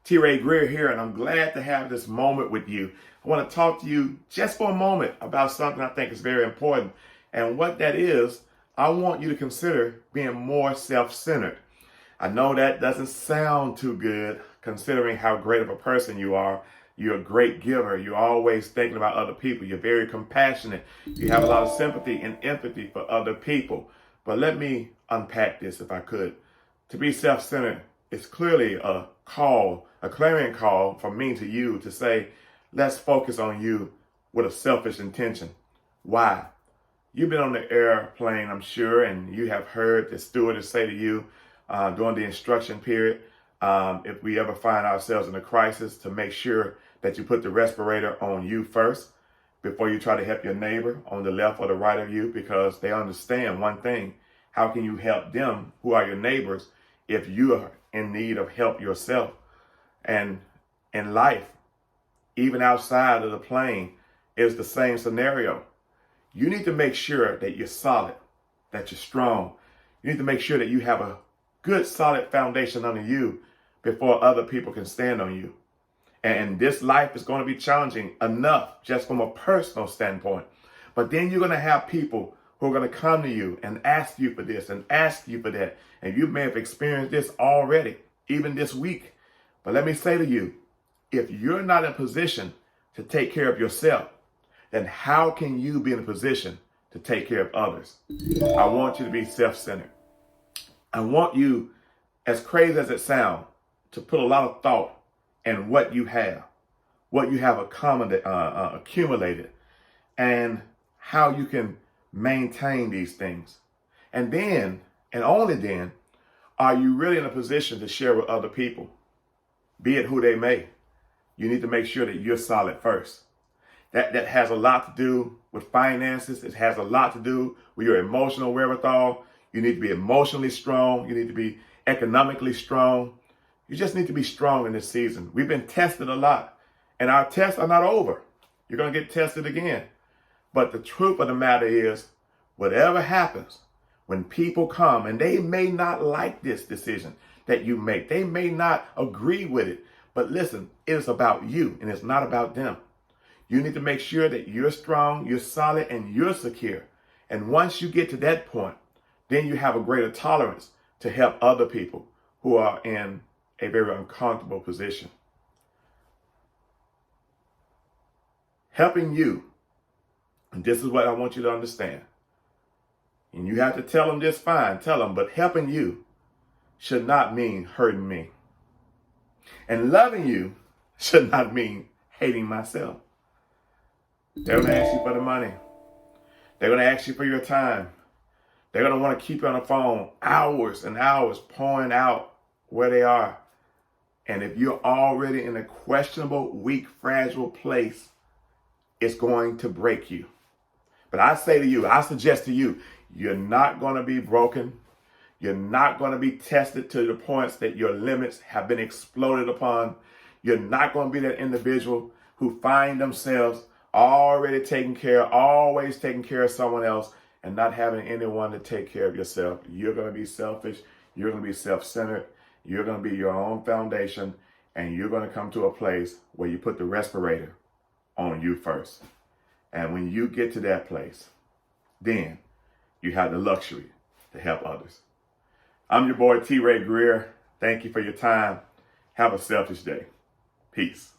T. Ray Greer here, and I'm glad to have this moment with you. I want to talk to you just for a moment about something I think is very important. And what that is, I want you to consider being more self-centered. I know that doesn't sound too good considering how great of a person you are. You're a great giver. You're always thinking about other people. You're very compassionate. You have a lot of sympathy and empathy for other people. But let me unpack this if I could. To be self-centered is clearly a call, a clarion call from me to you to say, let's focus on you with a selfish intention. Why? You've been on the airplane, I'm sure, and you have heard the stewardess say to you during the instruction period, if we ever find ourselves in a crisis, to make sure that you put the respirator on you first before you try to help your neighbor on the left or the right of you, because they understand one thing. How can you help them, who are your neighbors, if you are in need of help yourself? And in life, even outside of the plane, is the same scenario. You need to make sure that you're solid, that you're strong. You need to make sure that you have a good, solid foundation under you before other people can stand on you. And this life is going to be challenging enough just from a personal standpoint. But then you're going to have people who are going to come to you and ask you for this and ask you for that. And you may have experienced this already, even this week. But let me say to you, if you're not in a position to take care of yourself, then how can you be in a position to take care of others? I want you to be self-centered. I want you, as crazy as it sounds, to put a lot of thought in what you have accumulated, and how you can maintain these things. And then, and only then, are you really in a position to share with other people, be it who they may. You need to make sure that you're solid first. That has a lot to do with finances. It has a lot to do with your emotional wherewithal. You need to be emotionally strong. You need to be economically strong. You just need to be strong in this season. We've been tested a lot, and our tests are not over. You're going to get tested again. But the truth of the matter is, whatever happens, when people come, and they may not like this decision that you make, they may not agree with it, but listen, it is about you, and it's not about them. You need to make sure that you're strong, you're solid, and you're secure. And once you get to that point, then you have a greater tolerance to help other people who are in a very uncomfortable position. Helping you, and this is what I want you to understand, and you have to tell them this, fine, tell them, but helping you should not mean hurting me. And loving you should not mean hating myself. They're going to ask you for the money. They're going to ask you for your time. They're going to want to keep you on the phone hours and hours, pouring out where they are. And if you're already in a questionable, weak, fragile place, it's going to break you. But I say to you, I suggest to you, you're not going to be broken. You're not going to be tested to the points that your limits have been exploded upon. You're not going to be that individual who find themselves already taken care, always taking care of someone else, and not having anyone to take care of yourself. You're going to be selfish. You're going to be self-centered. You're going to be your own foundation, and you're going to come to a place where you put the respirator on you first. And when you get to that place, then you have the luxury to help others. I'm your boy, T. Ray Greer. Thank you for your time. Have a selfish day. Peace.